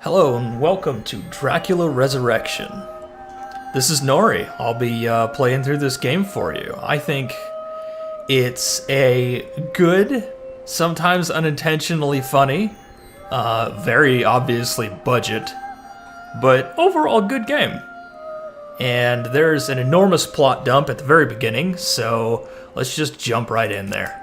Hello and welcome to Dracula Resurrection. This is Nori. I'll be playing through this game for you. I think it's a good, sometimes unintentionally funny, very obviously budget, but overall good game. And there's an enormous plot dump at the very beginning, so let's just jump right in there.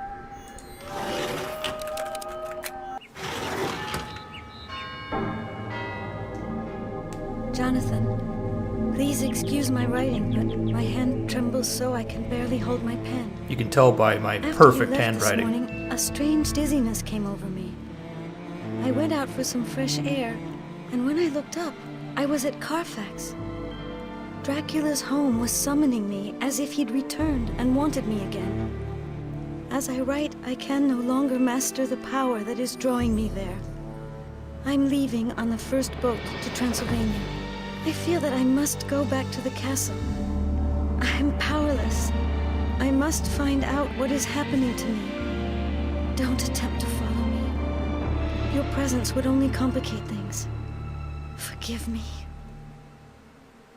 Jonathan, please excuse my writing, but my hand trembles so I can barely hold my pen. You can tell by my After perfect you left handwriting. This morning, a strange dizziness came over me. I went out for some fresh air, and when I looked up, I was at Carfax. Dracula's home was summoning me as if he'd returned and wanted me again. As I write, I can no longer master the power that is drawing me there. I'm leaving on the first boat to Transylvania. I feel that I must go back to the castle. I am powerless. I must find out what is happening to me. Don't attempt to follow me. Your presence would only complicate things. Forgive me.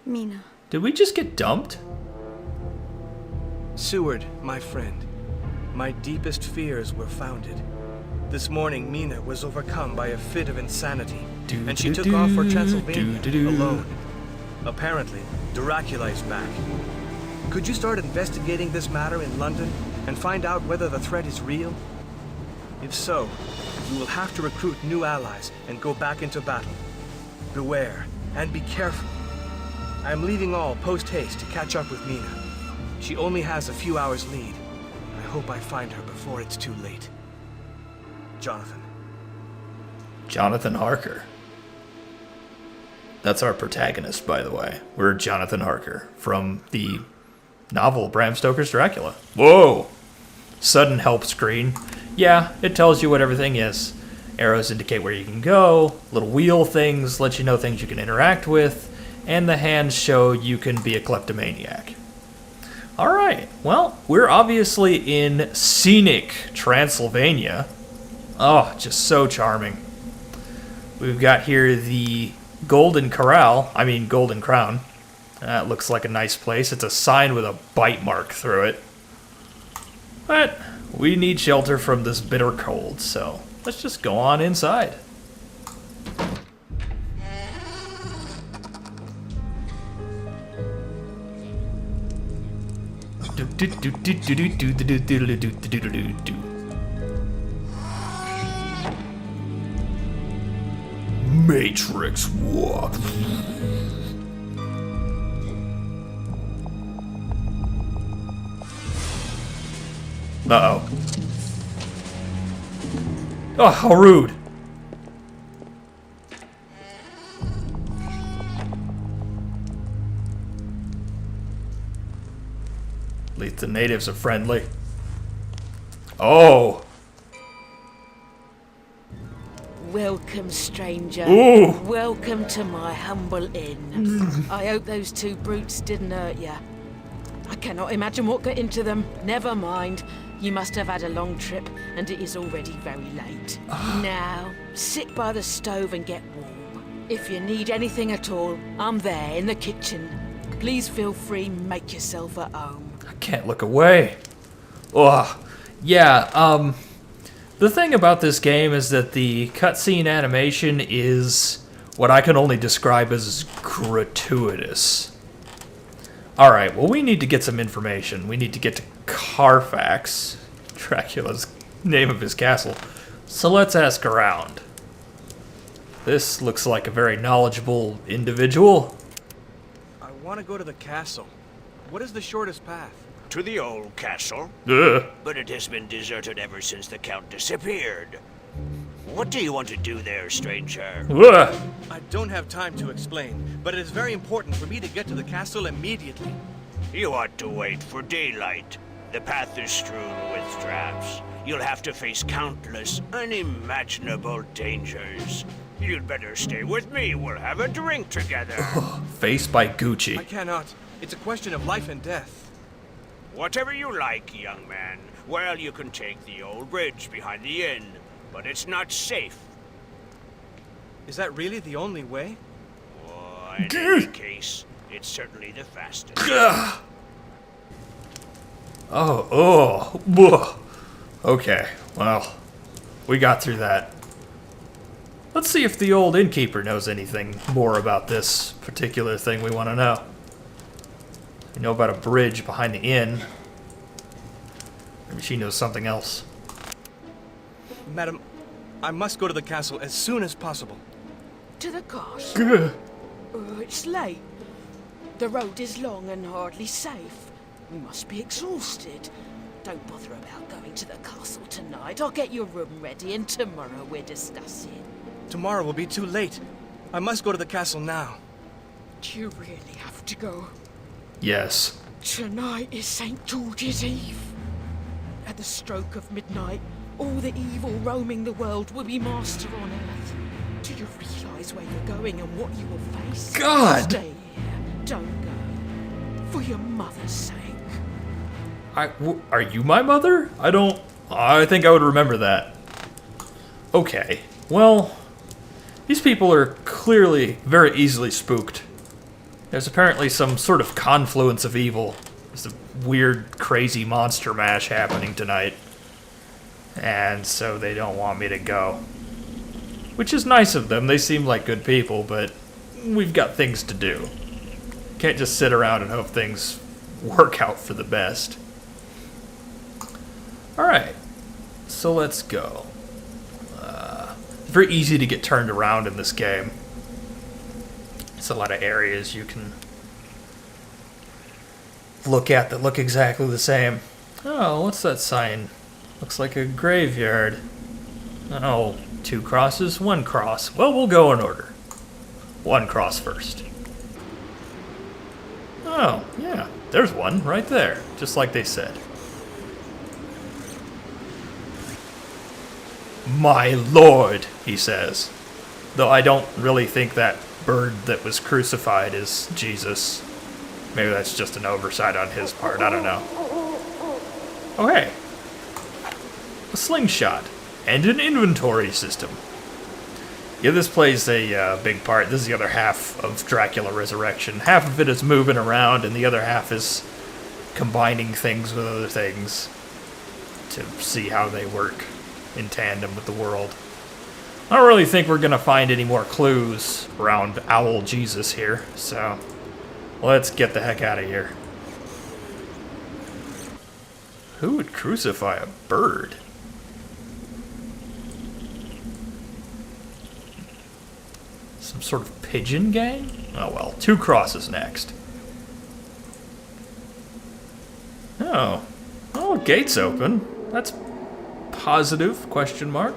Mina. Did we just get dumped? Seward, my friend, my deepest fears were founded. This morning, Mina was overcome by a fit of insanity, and she took off for Transylvania alone. Apparently, Dracula is back. Could you start investigating this matter in London and find out whether the threat is real? If so, we will have to recruit new allies and go back into battle. Beware, and be careful. I am leaving all post-haste to catch up with Mina. She only has a few hours lead. I hope I find her before it's too late. Jonathan. Jonathan Harker. That's our protagonist, by the way. We're Jonathan Harker from the novel Bram Stoker's Dracula. Whoa! Sudden help screen. Yeah, it tells you what everything is. Arrows indicate where you can go. Little wheel things let you know things you can interact with. And the hands show you can be a kleptomaniac. Alright, well, we're obviously in scenic Transylvania. Oh, just so charming. We've got here the Golden Crown. That looks like a nice place. It's a sign with a bite mark through it. But we need shelter from this bitter cold, so let's just go on inside. Matrix walk. Uh-oh. Oh, how rude. At least the natives are friendly. Oh. Welcome, stranger. Ooh. Welcome to my humble inn. I hope those two brutes didn't hurt you. I cannot imagine what got into them. Never mind. You must have had a long trip, and it is already very late. Now, sit by the stove and get warm. If you need anything at all, I'm there in the kitchen. Please feel free, make yourself at home. I can't look away. Ugh. Yeah, the thing about this game is that the cutscene animation is what I can only describe as gratuitous. Alright, well, we need to get some information. We need to get to Carfax, Dracula's name of his castle. So let's ask around. This looks like a very knowledgeable individual. I want to go to the castle. What is the shortest path? To the old castle, Ugh. but it has been deserted ever since the Count disappeared. What do you want to do there, stranger? Ugh. I don't have time to explain, but it is very important for me to get to the castle immediately. You ought to wait for daylight. The path is strewn with traps. You'll have to face countless, unimaginable dangers. You'd better stay with me. We'll have a drink together. Face by I Gucci. cannot. It's a question of life and death. Whatever you like, young man. Well, you can take the old bridge behind the inn, but it's not safe. Is that really the only way? Oh, in any case, it's certainly the fastest. Okay, well, we got through that. Let's see if the old innkeeper knows anything more about this particular thing we want to know. We know about a bridge behind the inn. Maybe she knows something else. Madam, I must go to the castle as soon as possible. To the castle? It's late. The road is long and hardly safe. You must be exhausted. Don't bother about going to the castle tonight. I'll get your room ready and tomorrow we'll discuss it. Tomorrow will be too late. I must go to the castle now. Do you really have to go? Yes. Tonight is St. George's Eve. At the stroke of midnight, all the evil roaming the world will be master on Earth. Do you realize where you're going and what you will face? God! Stay here. Don't go. For your mother's sake. Are you my mother? I think I would remember that. Okay, well, these people are clearly very easily spooked. There's apparently some sort of confluence of evil. There's a weird, crazy monster mash happening tonight. And so they don't want me to go. Which is nice of them. They seem like good people, but we've got things to do. Can't just sit around and hope things work out for the best. Alright, so let's go. It's very easy to get turned around in this game. It's a lot of areas you can look at that look exactly the same. Oh, what's that sign? Looks like a graveyard. Oh, 2 crosses, 1 cross. Well, we'll go in order. 1 cross first. Oh, yeah. There's one right there, just like they said. My lord, he says. Though I don't really think that bird that was crucified is Jesus. Maybe that's just an oversight on his part, I don't know. Oh hey, a slingshot and an inventory system. Yeah, this plays a big part. This is the other half of Dracula Resurrection. Half of it is moving around and the other half is combining things with other things to see how they work in tandem with the world. I don't really think we're going to find any more clues around Owl Jesus here, so let's get the heck out of here. Who would crucify a bird? Some sort of pigeon gang? Oh well, 2 crosses next. Oh, gate's open. That's positive, question mark.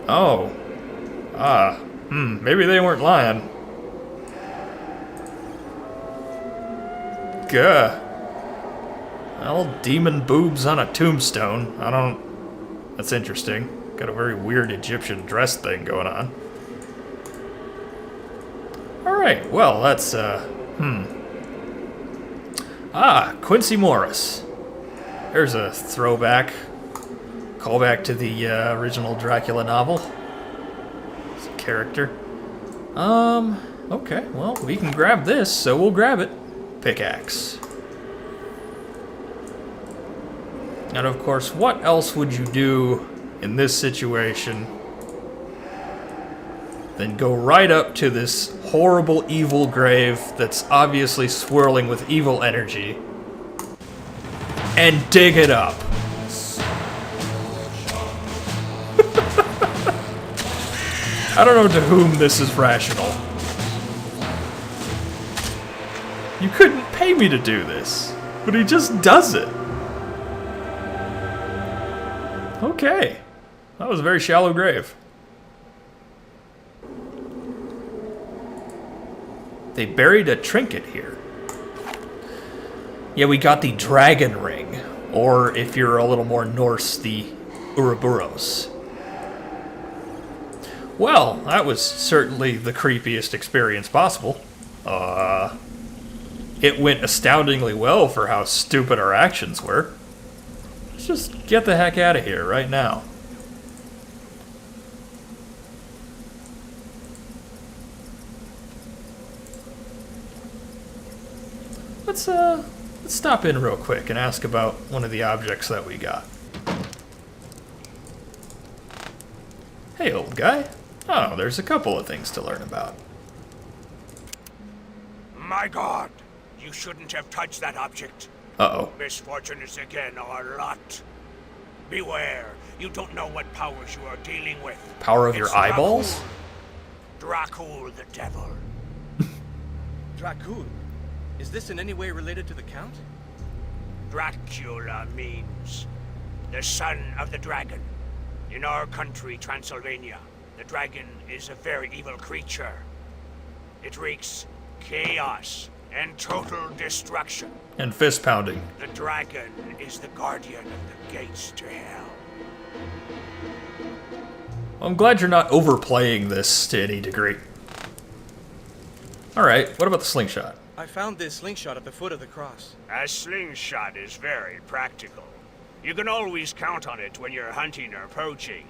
Oh. Maybe they weren't lying. Gah. Well, demon boobs on a tombstone. That's interesting. Got a very weird Egyptian dress thing going on. Alright, well, that's, Quincy Morris. There's a throwback. Callback to the original Dracula novel. It's a character. Okay, well, we can grab this, so we'll grab it. Pickaxe. And of course, what else would you do in this situation than go right up to this horrible, evil grave that's obviously swirling with evil energy and dig it up? I don't know to whom this is rational. You couldn't pay me to do this, but he just does it. Okay. That was a very shallow grave. They buried a trinket here. Yeah, we got the dragon ring, or if you're a little more Norse, the Ouroboros. Well, that was certainly the creepiest experience possible. It went astoundingly well for how stupid our actions were. Let's just get the heck out of here right now. let's stop in real quick and ask about one of the objects that we got. Hey, old guy. Oh, there's a couple of things to learn about. My God! You shouldn't have touched that object. Uh-oh. Misfortune is again our lot. Beware, you don't know what powers you are dealing with. Power of your It's eyeballs? Dracula the devil. Dracula? Is this in any way related to the Count? Dracula means the son of the dragon. In our country, Transylvania, the dragon is a very evil creature. It wreaks chaos and total destruction. And fist pounding. The dragon is the guardian of the gates to hell. I'm glad you're not overplaying this to any degree. Alright, what about the slingshot? I found this slingshot at the foot of the cross. A slingshot is very practical. You can always count on it when you're hunting or poaching.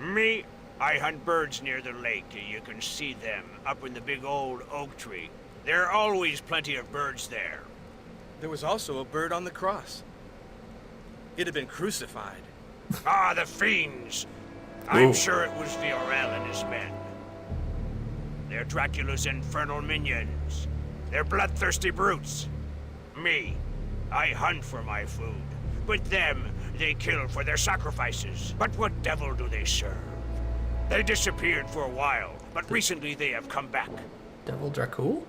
Me, I hunt birds near the lake. You can see them up in the big old oak tree. There are always plenty of birds there. There was also a bird on the cross. It had been crucified. Ah, the fiends! I'm Ooh. sure it was Viorel and his men. They're Dracula's infernal minions. They're bloodthirsty brutes. Me, I hunt for my food. But them, they kill for their sacrifices. But what devil do they serve? They disappeared for a while, but recently they have come back. Devil Dracula?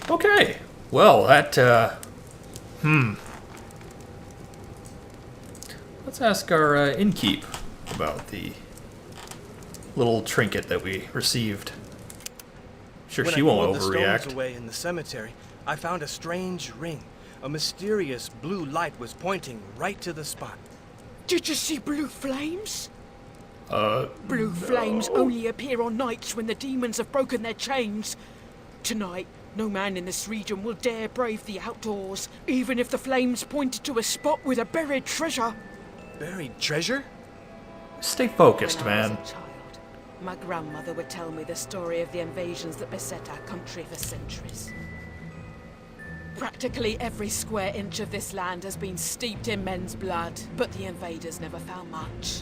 Okay. Well, that, Let's ask our innkeep about the little trinket that we received. Sure, When she I won't pulled the overreact. stones away in the cemetery, I found a strange ring. A mysterious blue light was pointing right to the spot. Did you see blue flames? Blue No. flames only appear on nights when the demons have broken their chains. Tonight, no man in this region will dare brave the outdoors, even if the flames pointed to a spot with a buried treasure. Buried treasure? Stay focused, When I man. was a child, my grandmother would tell me the story of the invasions that beset our country for centuries. Practically every square inch of this land has been steeped in men's blood, but the invaders never found much.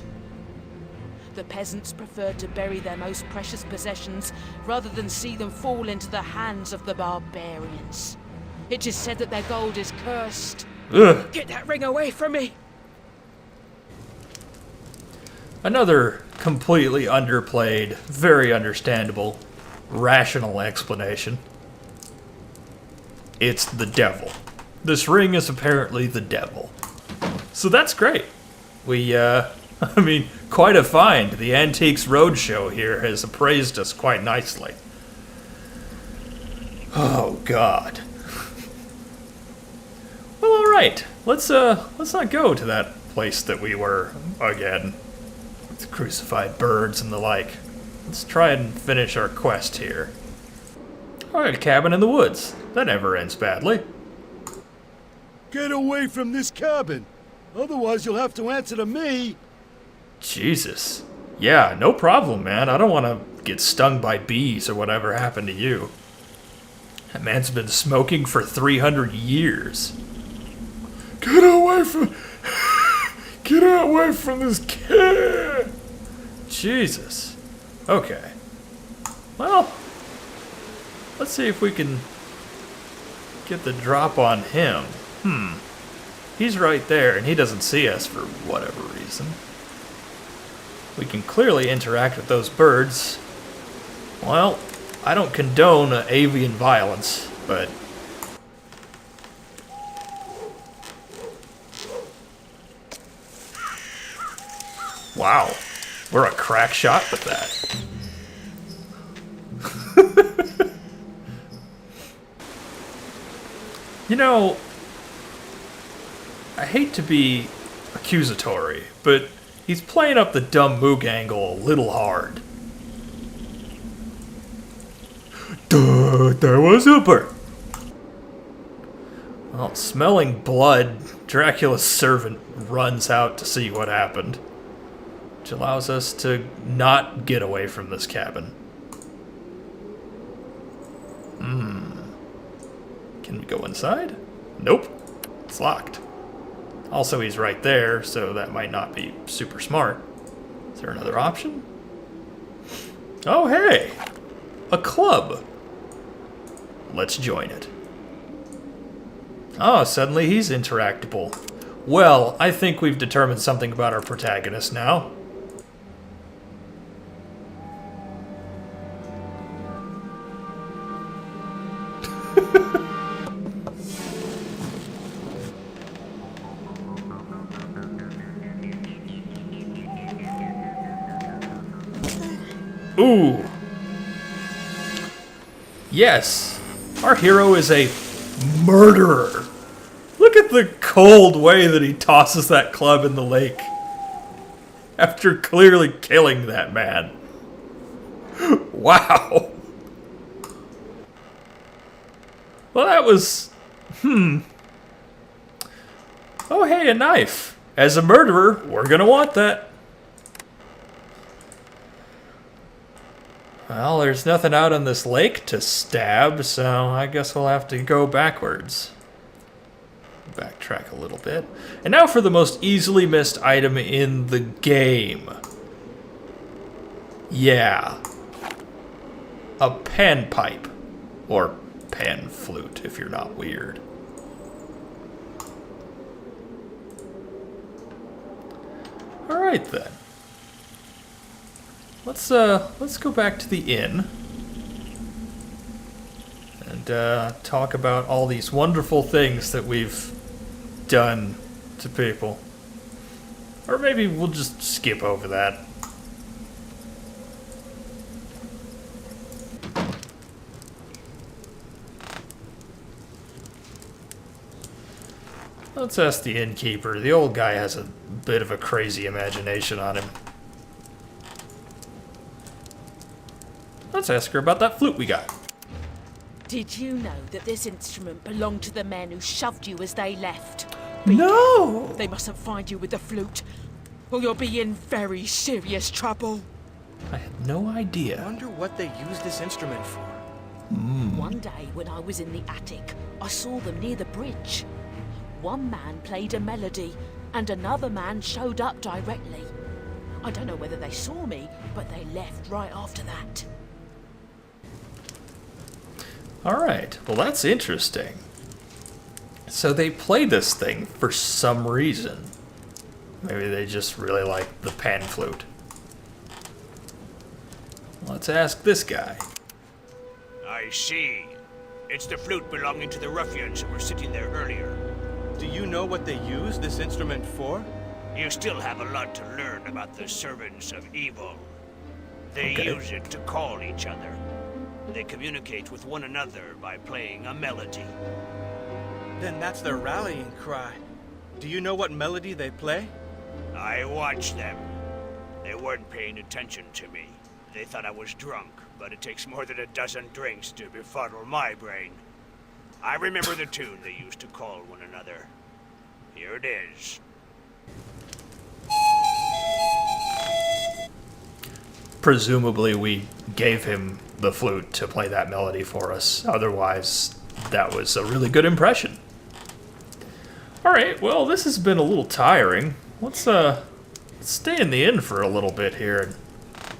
The peasants preferred to bury their most precious possessions rather than see them fall into the hands of the barbarians. It is said that their gold is cursed. Ugh. Get that ring away from me! Another completely underplayed, very understandable, rational explanation. It's the devil. This ring is apparently the devil. So that's great. We, I mean, quite a find. The Antiques Roadshow here has appraised us quite nicely. Oh, God. Well, alright. Let's not go to that place that we were again. With the crucified birds and the like. Let's try and finish our quest here. Alright, a cabin in the woods. That never ends badly. Get away from this cabin. Otherwise, you'll have to answer to me. Jesus. Yeah, no problem, man. I don't want to get stung by bees or whatever happened to you. That man's been smoking for 300 years. Get away from... Get away from this kid! Jesus. Okay. Well, let's see if we can get the drop on him. He's right there, and he doesn't see us for whatever reason. We can clearly interact with those birds. Well, I don't condone avian violence, but... Wow, we're a crack shot with that. You know, I hate to be accusatory, but he's playing up the dumb Moog angle a little hard. Duh, there was Uber. Well, smelling blood, Dracula's servant runs out to see what happened, which allows us to not get away from this cabin. Can we go inside? Nope. It's locked. Also, he's right there, so that might not be super smart. Is there another option? Oh, hey! A club. Let's join it. Oh, suddenly he's interactable. Well, I think we've determined something about our protagonist now. Ooh. Yes. Our hero is a murderer. Look at the cold way that he tosses that club in the lake. After clearly killing that man. Wow. Well, that was... Oh, hey, a knife. As a murderer, we're gonna want that. Well, there's nothing out on this lake to stab, so I guess we'll have to go backwards. Backtrack a little bit. And now for the most easily missed item in the game. Yeah. A pan pipe. Or pan flute, if you're not weird. Alright then. Let's go back to the inn and talk about all these wonderful things that we've done to people. Or maybe we'll just skip over that. Let's ask the innkeeper. The old guy has a bit of a crazy imagination on him. Let's ask her about that flute we got. Did you know that this instrument belonged to the men who shoved you as they left? No! They mustn't find you with the flute, or you'll be in very serious trouble. I had no idea. I wonder what they use this instrument for. One day when I was in the attic, I saw them near the bridge. One man played a melody, and another man showed up directly. I don't know whether they saw me, but they left right after that. Alright, well that's interesting. So they play this thing for some reason. Maybe they just really like the pan flute. Let's ask this guy. I see. It's the flute belonging to the ruffians who were sitting there earlier. Do you know what they use this instrument for? You still have a lot to learn about the servants of evil. They Okay. use it to call each other. They communicate with one another by playing a melody. Then that's their rallying cry. Do you know what melody they play? I watched them. They weren't paying attention to me. They thought I was drunk, but it takes more than a dozen drinks to befuddle my brain. I remember the tune they used to call one another. Here it is. Presumably we gave him the flute to play that melody for us. Otherwise, that was a really good impression. Alright, well this has been a little tiring. Let's stay in the inn for a little bit here and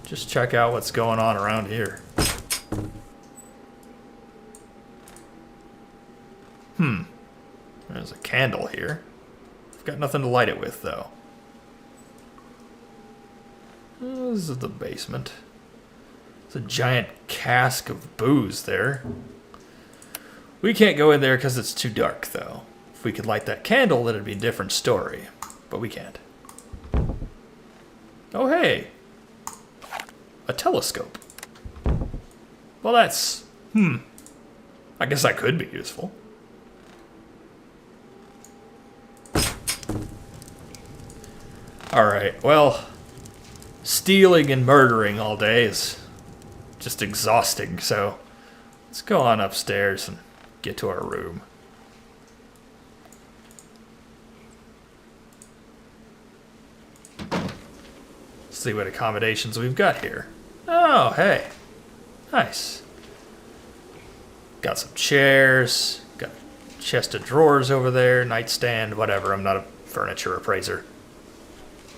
just check out what's going on around here. There's a candle here. I've got nothing to light it with, though. This is the basement. There's a giant cask of booze there. We can't go in there because it's too dark, though. If we could light that candle, then it'd be a different story. But we can't. Oh, hey! A telescope. Well, that's... I guess that could be useful. Alright, well... stealing and murdering all day is just exhausting, so... let's go on upstairs and get to our room. See what accommodations we've got here. Oh, hey. Nice. Got some chairs, got a chest of drawers over there, nightstand, whatever. I'm not a furniture appraiser.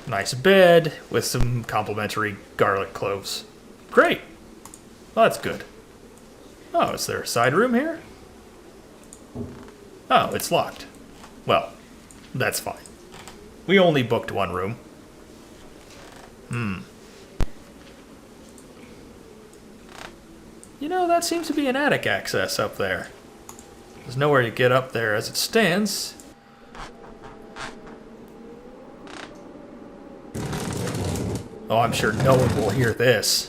Nice bed with some complimentary garlic cloves. Great. Well, that's good. Oh, is there a side room here? Oh, it's locked. Well, that's fine. We only booked one room. You know, that seems to be an attic access up there. There's nowhere to get up there as it stands. Oh, I'm sure no one will hear this.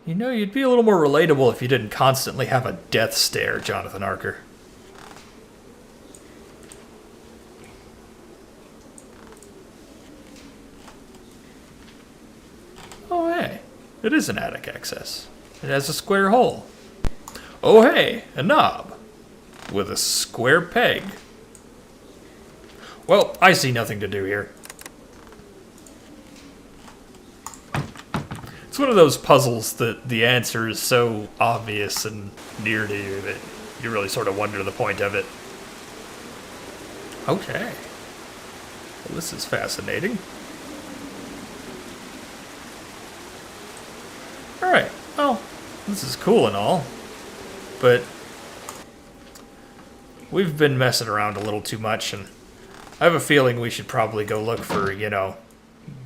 You know, you'd be a little more relatable if you didn't constantly have a death stare, Jonathan Harker. Oh, hey. It is an attic access. It has a square hole. Oh, hey. A knob. With a square peg. Well, I see nothing to do here. It's one of those puzzles that the answer is so obvious and near to you that you really sort of wonder the point of it. Okay. Well, this is fascinating. Alright, well, this is cool and all, but we've been messing around a little too much, and I have a feeling we should probably go look for, you know,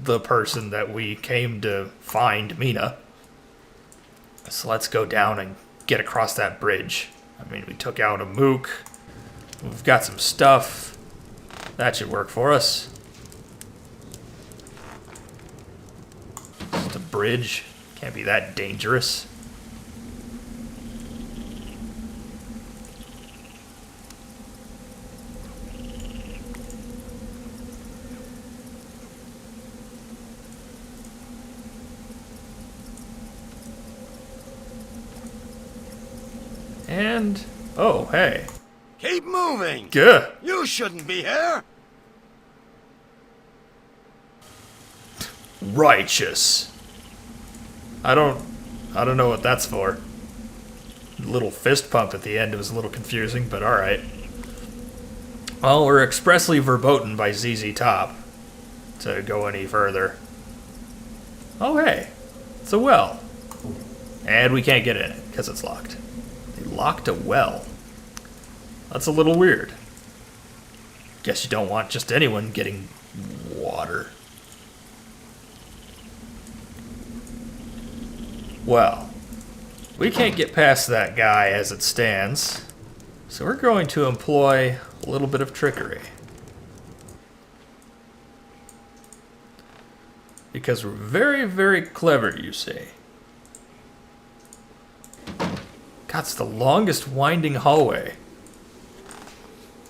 the person that we came to find, Mina. So let's go down and get across that bridge. I mean, we took out a mook. We've got some stuff. That should work for us. Just a bridge. Can't be that dangerous. And, oh, hey. Keep moving! Gah. You shouldn't be here! Righteous. I don't know what that's for. A little fist pump at the end was a little confusing, but alright. Well, we're expressly verboten by ZZ Top to go any further. Oh, hey. It's a well. And we can't get in it, because it's locked. They locked a well. That's a little weird. Guess you don't want just anyone getting water. Well, we can't get past that guy as it stands, so we're going to employ a little bit of trickery. Because we're very, very clever, you see. God, it's the longest winding hallway.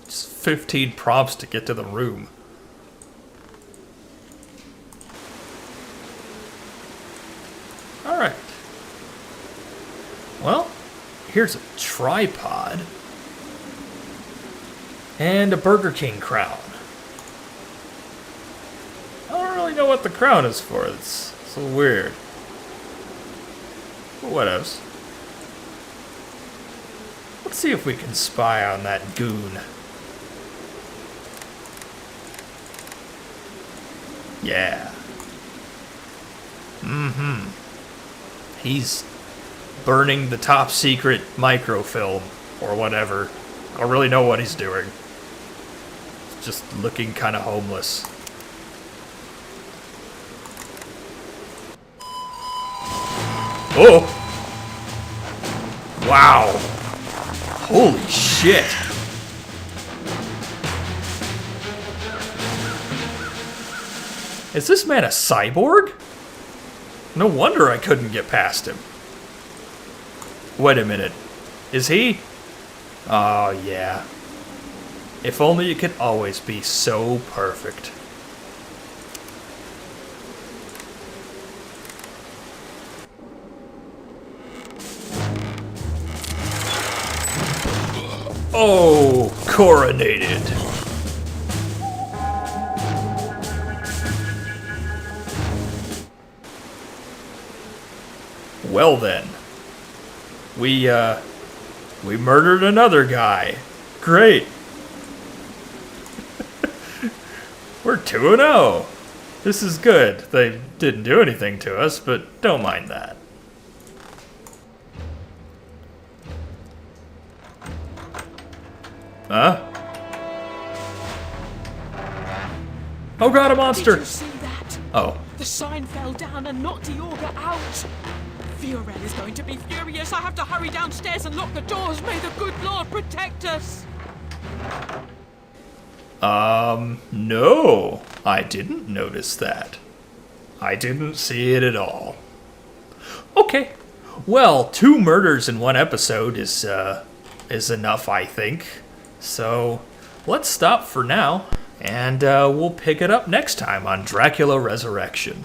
Just 15 prompts to get to the room. Alright. Well, here's a tripod. And a Burger King crown. I don't really know what the crown is for. It's so weird. But whatevs. Let's see if we can spy on that goon. Yeah. He's burning the top secret microfilm or whatever. I don't really know what he's doing. He's just looking kind of homeless. Oh! Wow! Holy shit! Is this man a cyborg? No wonder I couldn't get past him. Wait a minute. Is he? Oh, yeah. If only it could always be so perfect. Oh, coronated. Well then. We murdered another guy. Great. We're 2-0. This is good. They didn't do anything to us, but don't mind that. Huh? Oh god, a monster! Did you see that? Oh. The sign fell down and knocked Iorga out. Fiorel is going to be furious. I have to hurry downstairs and lock the doors. May the good Lord protect us. No. I didn't notice that. I didn't see it at all. Okay. Well, 2 murders in 1 episode is enough, I think. So, let's stop for now, and we'll pick it up next time on Dracula Resurrection.